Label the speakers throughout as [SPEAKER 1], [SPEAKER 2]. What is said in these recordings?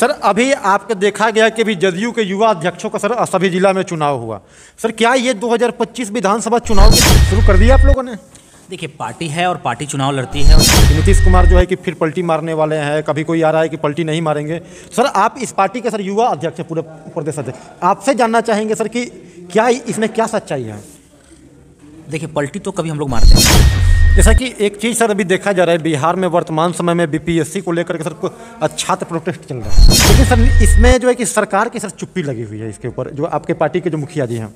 [SPEAKER 1] Sir अभी आपके देखा गया कि अभी जदयू के युवा अध्यक्षों का सर सभी जिला में चुनाव हुआ। सर क्या ये 2025 विधानसभा चुनाव शुरू कर दिया आप लोगों ने?
[SPEAKER 2] देखिए, पार्टी है और पार्टी चुनाव लड़ती है। और
[SPEAKER 1] नीतीश कुमार जो है कि फिर पलटी मारने वाले हैं, कभी कोई आ रहा है कि पलटी नहीं मारेंगे। सर आप इस पार्टी के सर युवा अध्यक्ष हैं, पूरे प्रदेश अध्यक्ष, आपसे जानना चाहेंगे सर कि क्या इसमें क्या सच्चाई है?
[SPEAKER 2] देखिए, पलटी तो कभी हम लोग मारते हैं।
[SPEAKER 1] जैसा कि एक चीज़ सर अभी देखा जा रहा है, बिहार में वर्तमान समय में बीपीएससी को लेकर के सर छात्र प्रोटेस्ट चल रहा है, लेकिन सर इसमें जो है कि सरकार की सर चुप्पी लगी हुई है इसके ऊपर, जो आपके पार्टी के जो मुखिया जी हैं।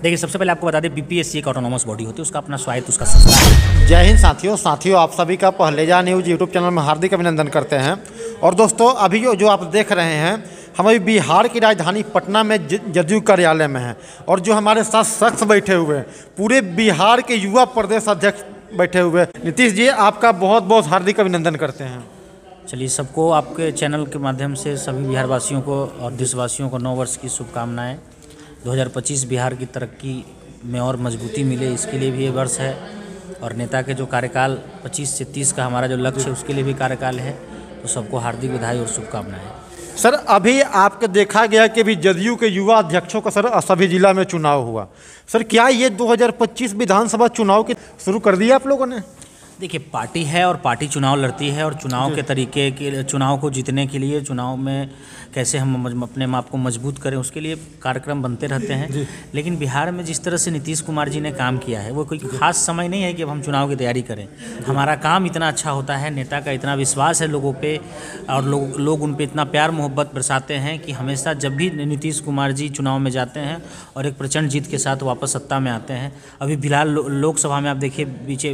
[SPEAKER 2] देखिए, सबसे पहले आपको बता दें, बीपीएससी एक ऑटोनॉमस बॉडी होती है, उसका अपना स्वायत्त, उसका संस्था है।
[SPEAKER 1] जय हिंद साथियों, आप सभी का पहलेजा न्यूज़ यूट्यूब चैनल में हार्दिक अभिनंदन करते हैं। और दोस्तों अभी जो आप देख रहे हैं, हम अभी बिहार की राजधानी पटना में जदयू कार्यालय में हैं, और जो हमारे साथ शख्स बैठे हुए हैं, पूरे बिहार के युवा प्रदेश अध्यक्ष बैठे हुए हैं। नीतीश जी, आपका बहुत बहुत हार्दिक अभिनंदन करते हैं।
[SPEAKER 2] चलिए, सबको आपके चैनल के माध्यम से सभी बिहारवासियों को और देशवासियों को 9 वर्ष की शुभकामनाएं। 2025 बिहार की तरक्की में और मजबूती मिले, इसके लिए भी ये वर्ष है। और नेता के जो कार्यकाल 25 से 30 का हमारा जो लक्ष्य है, उसके लिए भी कार्यकाल है। तो सबको हार्दिक बधाई और शुभकामनाएं।
[SPEAKER 1] सर अभी आपके देखा गया कि अभी जदयू के युवा अध्यक्षों का सर सभी जिला में चुनाव हुआ। सर क्या ये 2025 विधानसभा चुनाव की शुरू कर दिया आप लोगों ने?
[SPEAKER 2] देखिए, पार्टी है और पार्टी चुनाव लड़ती है। और चुनाव के तरीके के, चुनाव को जीतने के लिए, चुनाव में कैसे हम अपने आप को मजबूत करें, उसके लिए कार्यक्रम बनते रहते हैं। लेकिन बिहार में जिस तरह से नीतीश कुमार जी ने काम किया है, वो कोई खास समय नहीं है कि अब हम चुनाव की तैयारी करें। हमारा काम इतना अच्छा होता है, नेता का इतना विश्वास है लोगों पे, और लोग उन पे इतना प्यार मोहब्बत बरसाते हैं कि हमेशा जब भी नीतीश कुमार जी चुनाव में जाते हैं और एक प्रचंड जीत के साथ वापस सत्ता में आते हैं। अभी फिलहाल लोकसभा में आप देखिए,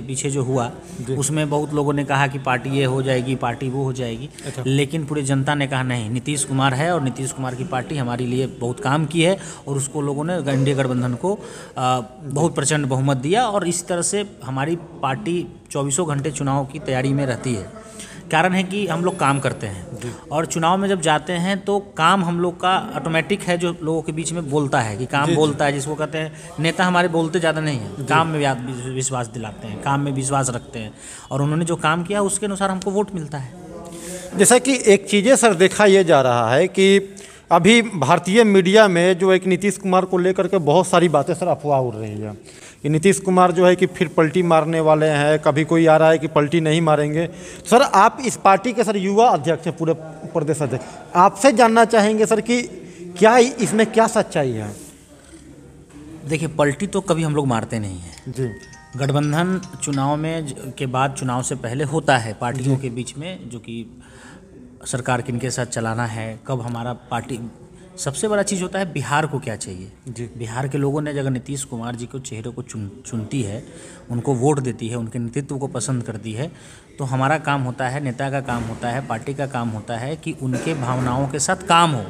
[SPEAKER 2] पीछे जो हुआ, उसमें बहुत लोगों ने कहा कि पार्टी ये हो जाएगी, पार्टी वो हो जाएगी। लेकिन पूरी जनता ने कहा नहीं, नीतीश कुमार है और नीतीश कुमार की पार्टी हमारे लिए बहुत काम की है। और उसको लोगों ने एनडीए गठबंधन को बहुत प्रचंड बहुमत दिया। और इस तरह से हमारी पार्टी 24 घंटे चुनाव की तैयारी में रहती है। कारण है कि हम लोग काम करते हैं, और चुनाव में जब जाते हैं तो काम हम लोग का ऑटोमेटिक है, जो लोगों के बीच में बोलता है कि काम बोलता है, जिसको कहते हैं नेता हमारे बोलते ज़्यादा नहीं है, काम में विश्वास दिलाते हैं, काम में विश्वास रखते हैं। और उन्होंने जो काम किया उसके अनुसार हमको वोट मिलता है।
[SPEAKER 1] जैसा कि एक चीज़ें सर देखा ये जा रहा है कि अभी भारतीय मीडिया में जो एक नीतीश कुमार को लेकर के बहुत सारी बातें सर अफवाह उड़ रही है कि नीतीश कुमार जो है कि फिर पलटी मारने वाले हैं, कभी कोई आ रहा है कि पलटी नहीं मारेंगे। सर आप इस पार्टी के सर युवा अध्यक्ष हैं, पूरे प्रदेश अध्यक्ष, आपसे जानना चाहेंगे सर कि क्या इसमें क्या सच्चाई है?
[SPEAKER 2] देखिए, पलटी तो कभी हम लोग मारते नहीं हैं
[SPEAKER 1] जी।
[SPEAKER 2] गठबंधन चुनाव में के बाद, चुनाव से पहले होता है पार्टियों के बीच में, जो कि सरकार किनके साथ चलाना है, कब हमारा पार्टी। सबसे बड़ा चीज़ होता है बिहार को क्या चाहिए।
[SPEAKER 1] जी।
[SPEAKER 2] बिहार के लोगों ने अगर नीतीश कुमार जी को चेहरे को चुनती है, उनको वोट देती है, उनके नेतृत्व को पसंद करती है, तो हमारा काम होता है, नेता का काम होता है, पार्टी का काम होता है कि उनके भावनाओं के साथ काम हो।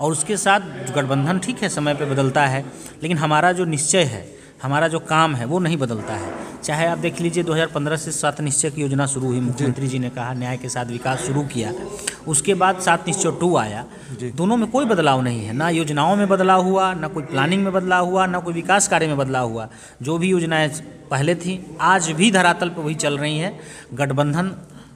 [SPEAKER 2] और उसके साथ गठबंधन ठीक है समय पे बदलता है, लेकिन हमारा जो निश्चय है, हमारा जो काम है, वो नहीं बदलता है। चाहे आप देख लीजिए, 2015 से 7 निश्चय की योजना शुरू हुई, मुख्यमंत्री जी ने कहा न्याय के साथ विकास शुरू किया। उसके बाद 7 निश्चय 2 आया। दोनों में कोई बदलाव नहीं है, ना योजनाओं में बदलाव हुआ, ना कोई प्लानिंग में बदलाव हुआ, ना कोई विकास कार्य में बदलाव हुआ। जो भी योजनाएं पहले थी आज भी धरातल पर वही चल रही हैं। गठबंधन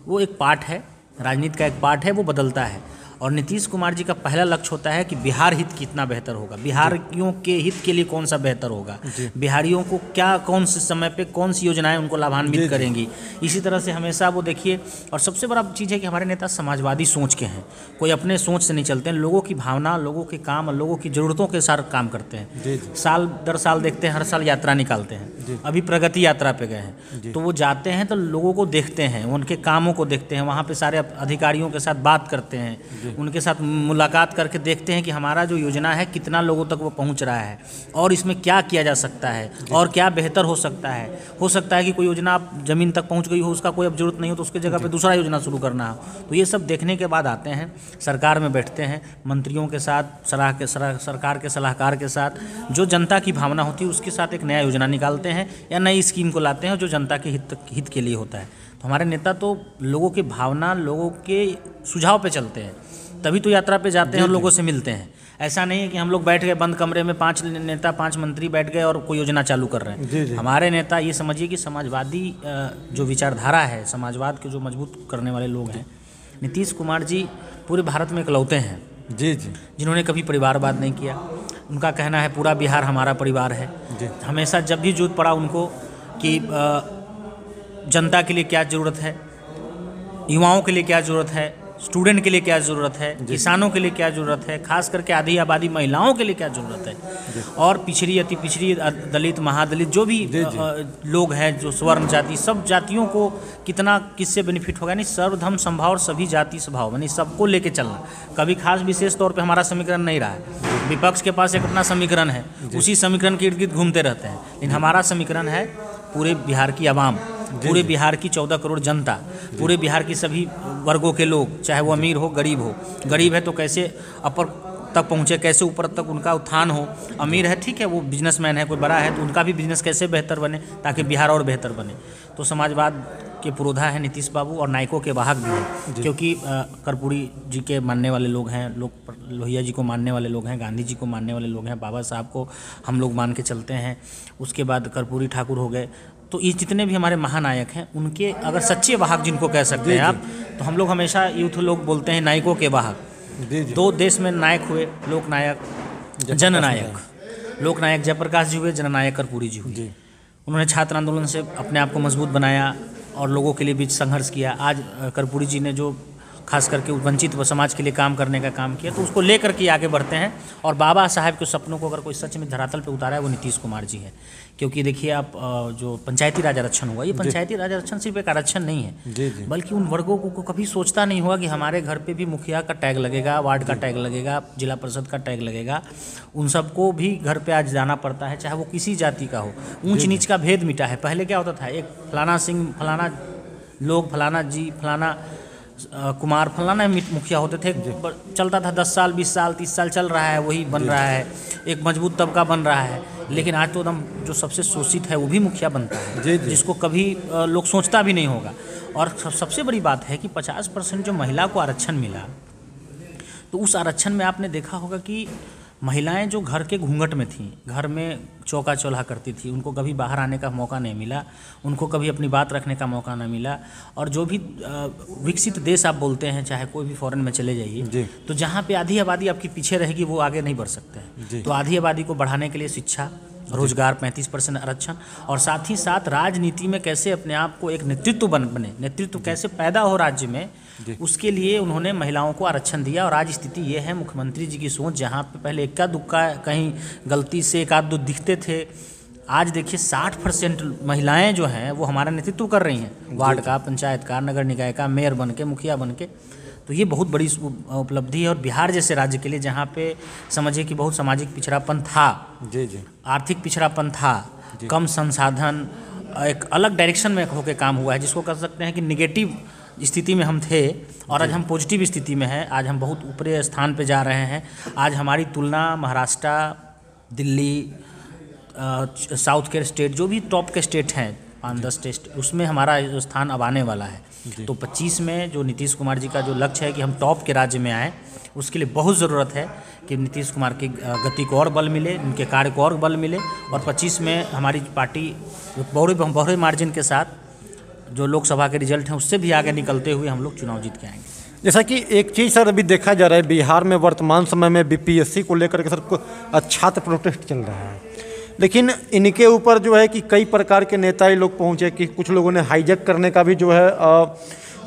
[SPEAKER 2] वो एक पार्ट है, राजनीति का एक पार्ट है, वो बदलता है। और नीतीश कुमार जी का पहला लक्ष्य होता है कि बिहार हित कितना बेहतर होगा, बिहारियों के हित के लिए कौन सा बेहतर होगा, बिहारियों को क्या, कौन से समय पे कौन सी योजनाएं उनको लाभान्वित करेंगी। इसी तरह से हमेशा वो देखिए। और सबसे बड़ा चीज़ है कि हमारे नेता समाजवादी सोच के हैं, कोई अपने सोच से नहीं चलते हैं। लोगों की भावना, लोगों के काम और लोगों की ज़रूरतों के साथ काम करते हैं। साल दर साल देखते हैं, हर साल यात्रा निकालते हैं। अभी प्रगति यात्रा पे गए हैं, तो वो जाते हैं तो लोगों को देखते हैं, उनके कामों को देखते हैं, वहाँ पे सारे अधिकारियों के साथ बात करते हैं, उनके साथ मुलाकात करके देखते हैं कि हमारा जो योजना है कितना लोगों तक वो पहुंच रहा है, और इसमें क्या किया जा सकता है, और क्या बेहतर हो सकता है। हो सकता है कि कोई योजना आप ज़मीन तक पहुंच गई हो, उसका कोई अब जरूरत नहीं हो, तो उसके जगह पे दूसरा योजना शुरू करना हो। तो ये सब देखने के बाद आते हैं, सरकार में बैठते हैं, मंत्रियों के साथ, सरकार के सलाहकार के साथ, जो जनता की भावना होती है उसके साथ एक नया योजना निकालते हैं या नई स्कीम को लाते हैं जो जनता के हित के लिए होता है। तो हमारे नेता तो लोगों की भावना, लोगों के सुझाव पे चलते हैं, तभी तो यात्रा पे जाते हैं और लोगों से मिलते हैं। ऐसा नहीं है कि हम लोग बैठ गए बंद कमरे में, 5 नेता 5 मंत्री बैठ गए और कोई योजना चालू कर रहे हैं। हमारे नेता, ये समझिए कि समाजवादी जो विचारधारा है, समाजवाद के जो मजबूत करने वाले लोग हैं। नीतीश कुमार जी पूरे भारत में इकलौते हैं
[SPEAKER 1] जी जी
[SPEAKER 2] जिन्होंने कभी परिवारवाद नहीं किया। उनका कहना है पूरा बिहार हमारा परिवार है। हमेशा जब भी जरूरत पड़ा उनको कि जनता के लिए क्या ज़रूरत है, युवाओं के लिए क्या ज़रूरत है, स्टूडेंट के लिए क्या ज़रूरत है, किसानों के लिए क्या ज़रूरत है, खास करके आधी आबादी महिलाओं के लिए क्या ज़रूरत है, और पिछड़ी अति पिछड़ी दलित महादलित जो भी लोग हैं, जो स्वर्ण जाति, सब जातियों को कितना किससे बेनिफिट होगा। यानी सर्वधर्म समभाव और सभी जाति स्वभाव, यानी सबको लेके चलना। कभी खास विशेष तौर पे हमारा समीकरण नहीं रहा है। विपक्ष के पास एक अपना समीकरण है, उसी समीकरण के इर्द गिर्द घूमते रहते हैं, लेकिन हमारा समीकरण है पूरे बिहार की आवाम, पूरे बिहार की 14 करोड़ जनता, पूरे बिहार की सभी वर्गों के लोग, चाहे वो अमीर हो गरीब हो। गरीब है तो कैसे अपर तक पहुँचे, कैसे ऊपर तक उनका उत्थान हो। अमीर है ठीक है, वो बिजनेसमैन है, कोई बड़ा है, तो उनका भी बिजनेस कैसे बेहतर बने ताकि बिहार और बेहतर बने। तो समाजवाद के पुरोधा है नीतीश बाबू और नायकों के वाहक भी हैं, क्योंकि कर्पूरी जी के मानने वाले लोग हैं, लोग लोहिया जी को मानने वाले लोग हैं, गांधी जी को मानने वाले लोग हैं, बाबा साहब को हम लोग मान के चलते हैं। उसके बाद कर्पूरी ठाकुर हो गए। तो ये जितने भी हमारे महानायक हैं उनके अगर सच्चे वाहक जिनको कह सकते हैं आप, तो हम लोग हमेशा यूथ लोग बोलते हैं नायकों के वाहक। दो देश में नायक हुए, लोकनायक जननायक। लोकनायक जयप्रकाश जी हुए, जननायक कर्पूरी जी हुए। उन्होंने छात्र आंदोलन से अपने आप को मजबूत बनाया और लोगों के लिए भी संघर्ष किया। आज कर्पूरी जी ने जो खास करके वंचित समाज के लिए काम करने का काम किया, तो उसको लेकर के आगे बढ़ते हैं। और बाबा साहब के सपनों को अगर कोई सच में धरातल पे उतारा है वो नीतीश कुमार जी है। क्योंकि देखिए आप जो पंचायती राज आरक्षण हुआ, ये पंचायती राज आरक्षण सिर्फ एक आरक्षण नहीं है, बल्कि उन वर्गों को कभी सोचता नहीं हुआ कि हमारे घर पे भी मुखिया का टैग लगेगा, वार्ड का टैग लगेगा, जिला परिषद का टैग लगेगा। उन सबको भी घर पे आज जाना पड़ता है, चाहे वो किसी जाति का हो। ऊंच नीच का भेद मिटा है। पहले क्या होता था, एक फलाना सिंह, फलाना लोग, फलाना जी, फलाना कुमार, फलाना मुखिया होते थे। चलता था 10 साल 20 साल 30 साल चल रहा है, वही बन रहा है, एक मजबूत तबका बन रहा है। लेकिन आज तो एकदम जो सबसे शोषित है वो भी मुखिया बनता है, जिसको कभी लोग सोचता भी नहीं होगा। और सबसे बड़ी बात है कि 50% जो महिला को आरक्षण मिला, तो उस आरक्षण में आपने देखा होगा कि महिलाएं जो घर के घूंघट में थीं, घर में चौका चौल्हा करती थी, उनको कभी बाहर आने का मौका नहीं मिला, उनको कभी अपनी बात रखने का मौका नहीं मिला। और जो भी विकसित देश आप बोलते हैं, चाहे कोई भी फॉरेन में चले जाइए, तो जहाँ पे आधी आबादी आपकी पीछे रहेगी वो आगे नहीं बढ़ सकते हैं। तो आधी आबादी को बढ़ाने के लिए शिक्षा, रोजगार, 35% आरक्षण, और साथ ही साथ राजनीति में कैसे अपने आप को एक नेतृत्व बने, नेतृत्व कैसे पैदा हो राज्य में, उसके लिए उन्होंने महिलाओं को आरक्षण दिया। और आज स्थिति ये है, मुख्यमंत्री जी की सोच, जहाँ पे पहले इक्का दुक्का कहीं गलती से एक आध दो दिखते थे, आज देखिए 60% महिलाएं जो हैं वो हमारा नेतृत्व कर रही हैं, वार्ड का, पंचायत का, नगर निकाय का, मेयर बन के, मुखिया बन के। तो ये बहुत बड़ी उपलब्धि है। और बिहार जैसे राज्य के लिए, जहाँ पे समझिए कि बहुत सामाजिक पिछड़ापन था, आर्थिक पिछड़ापन था, कम संसाधन, एक अलग डायरेक्शन में होकर काम हुआ है, जिसको कह सकते हैं कि निगेटिव स्थिति में हम थे और आज हम पॉजिटिव स्थिति में हैं। आज हम बहुत ऊपरी स्थान पे जा रहे हैं। आज हमारी तुलना महाराष्ट्र, दिल्ली, साउथ के स्टेट, जो भी टॉप के स्टेट हैं 5-10 स्टेट, उसमें हमारा स्थान अब आने वाला है। तो 25 में जो नीतीश कुमार जी का जो लक्ष्य है कि हम टॉप के राज्य में आएँ, उसके लिए बहुत ज़रूरत है कि नीतीश कुमार की गति को और बल मिले, उनके कार्य को और बल मिले। और 25 में हमारी पार्टी बड़े मार्जिन के साथ जो लोकसभा के रिजल्ट हैं उससे भी आगे निकलते हुए हम लोग चुनाव जीत के आएंगे।
[SPEAKER 1] जैसा कि एक चीज़ सर अभी देखा जा रहा है, बिहार में वर्तमान समय में बीपीएससी को लेकर के सर छात्र प्रोटेस्ट चल रहा है, लेकिन इनके ऊपर जो है कि कई प्रकार के नेता ही लोग पहुँचे कि कुछ लोगों ने हाईजैक करने का भी जो है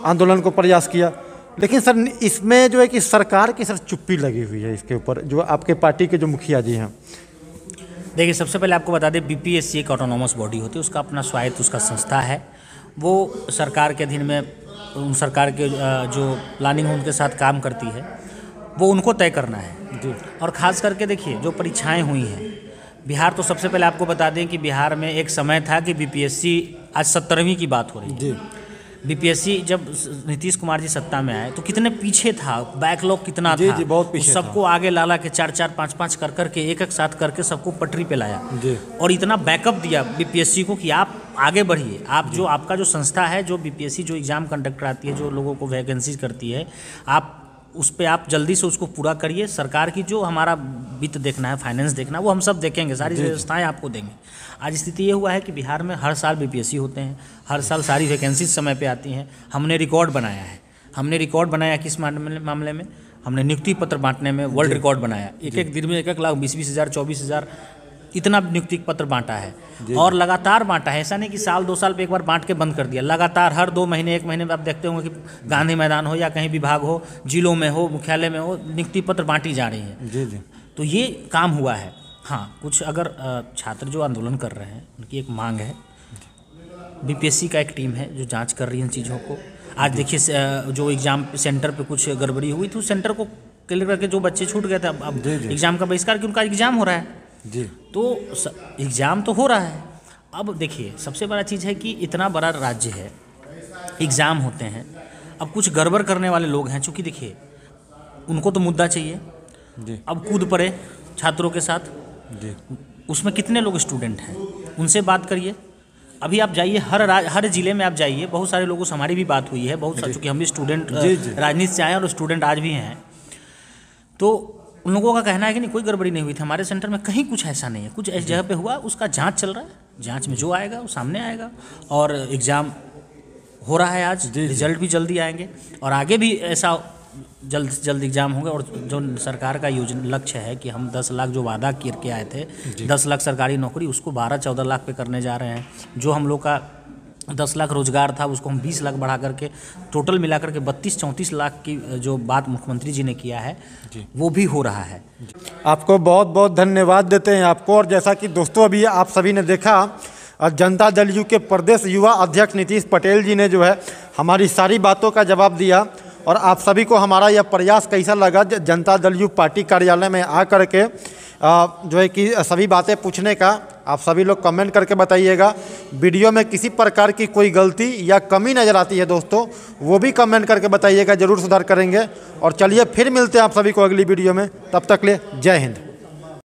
[SPEAKER 1] आंदोलन को प्रयास किया। लेकिन सर इसमें जो है कि सरकार की सर चुप्पी लगी हुई है इसके ऊपर, जो आपके पार्टी के जो मुखिया जी हैं।
[SPEAKER 2] देखिए, सबसे पहले आपको बता दें, बीपीएससी एक ऑटोनॉमस बॉडी होती है, उसका अपना स्वायत्त उसका संस्था है। वो सरकार के अधीन में, उन सरकार के जो प्लानिंग उनके साथ काम करती है, वो उनको तय करना है। और ख़ास करके देखिए, जो परीक्षाएं हुई हैं बिहार, तो सबसे पहले आपको बता दें कि बिहार में एक समय था कि बीपीएससी, आज 17वीं की बात हो रही है। बीपीएससी जब नीतीश कुमार जी सत्ता में आए तो कितने पीछे था, बैकलॉग कितना था,
[SPEAKER 1] बहुत पीछे
[SPEAKER 2] सबको आगे ला के 4-4 5-5 कर के एक साथ करके सबको पटरी पे लाया और इतना बैकअप दिया बीपीएससी को कि आप आगे बढ़िए। आप जो आपका जो संस्था है, जो बीपीएससी जो एग्ज़ाम कंडक्ट कराती है, जो लोगों को वैकेंसी करती है, आप उस पर आप जल्दी से उसको पूरा करिए। सरकार की जो हमारा वित्त देखना है, फाइनेंस देखना है, वो हम सब देखेंगे, सारी व्यवस्थाएं आपको देंगे। आज स्थिति ये हुआ है कि बिहार में हर साल बीपीएससी होते हैं, हर साल सारी वैकेंसी समय पे आती हैं। हमने रिकॉर्ड बनाया है, हमने रिकॉर्ड बनाया किस मामले में, हमने नियुक्ति पत्र बांटने में वर्ल्ड रिकॉर्ड बनाया। एक दिन में 1 लाख 20 हज़ार 24 हज़ार इतना नियुक्ति पत्र बांटा है, और लगातार बांटा है। ऐसा नहीं कि साल 2 साल पे एक बार बांट के बंद कर दिया, लगातार हर 2 महीने 1 महीने में आप देखते होंगे कि गांधी मैदान हो या कहीं विभाग हो, जिलों में हो, मुख्यालय में हो, नियुक्ति पत्र बांटी जा रही है।
[SPEAKER 1] जी जी।
[SPEAKER 2] तो ये काम हुआ है। हाँ, कुछ अगर छात्र जो आंदोलन कर रहे हैं उनकी एक मांग है, बीपीएससी का एक टीम है जो जांच कर रही है इन चीज़ों को। आज देखिए जो एग्ज़ाम सेंटर पे कुछ गड़बड़ी हुई तो सेंटर को क्लियर करके जो बच्चे छूट गए थे, अब एग्ज़ाम का बहिष्कार कि उनका एग्ज़ाम हो रहा है
[SPEAKER 1] जी।
[SPEAKER 2] तो एग्ज़ाम तो हो रहा है। अब देखिए सबसे बड़ा चीज़ है कि इतना बड़ा राज्य है, एग्ज़ाम होते हैं, अब कुछ गड़बड़ करने वाले लोग हैं, चूँकि देखिए उनको तो मुद्दा चाहिए
[SPEAKER 1] जी।
[SPEAKER 2] अब कूद पड़े छात्रों के साथ
[SPEAKER 1] जी।
[SPEAKER 2] उसमें कितने लोग स्टूडेंट हैं उनसे बात करिए। अभी आप जाइए हर ज़िले में आप जाइए, बहुत सारे लोगों से हमारी भी बात हुई है, बहुत सारे, चूँकि हम भी स्टूडेंट राजनीति से आए हैं और स्टूडेंट आज भी हैं, तो उन लोगों का कहना है कि नहीं कोई गड़बड़ी नहीं हुई थी हमारे सेंटर में, कहीं कुछ ऐसा नहीं है, कुछ ऐसी जगह पे हुआ, उसका जांच चल रहा है, जांच में जो आएगा वो सामने आएगा, और एग्ज़ाम हो रहा है आज, रिजल्ट भी जल्दी आएंगे, और आगे भी ऐसा जल्द से जल्द एग्ज़ाम होंगे। और जो सरकार का लक्ष्य है कि हम 10 लाख जो वादा करके आए थे, 10 लाख सरकारी नौकरी, उसको 12-14 लाख पे करने जा रहे हैं। जो हम लोग का 10 लाख रोजगार था उसको हम 20 लाख बढ़ा करके टोटल मिला करके 32-34 लाख की जो बात मुख्यमंत्री जी ने किया है वो भी हो रहा है।
[SPEAKER 1] आपको बहुत बहुत धन्यवाद देते हैं आपको। और जैसा कि दोस्तों अभी आप सभी ने देखा, जनता दल यू के प्रदेश युवा अध्यक्ष नीतीश पटेल जी ने जो है हमारी सारी बातों का जवाब दिया। और आप सभी को हमारा यह प्रयास कैसा लगा जनता दल यू पार्टी कार्यालय में आ कर के जो है कि सभी बातें पूछने का, आप सभी लोग कमेंट करके बताइएगा। वीडियो में किसी प्रकार की कोई गलती या कमी नज़र आती है दोस्तों, वो भी कमेंट करके बताइएगा, ज़रूर सुधार करेंगे। और चलिए फिर मिलते हैं आप सभी को अगली वीडियो में, तब तक ले जय हिंद।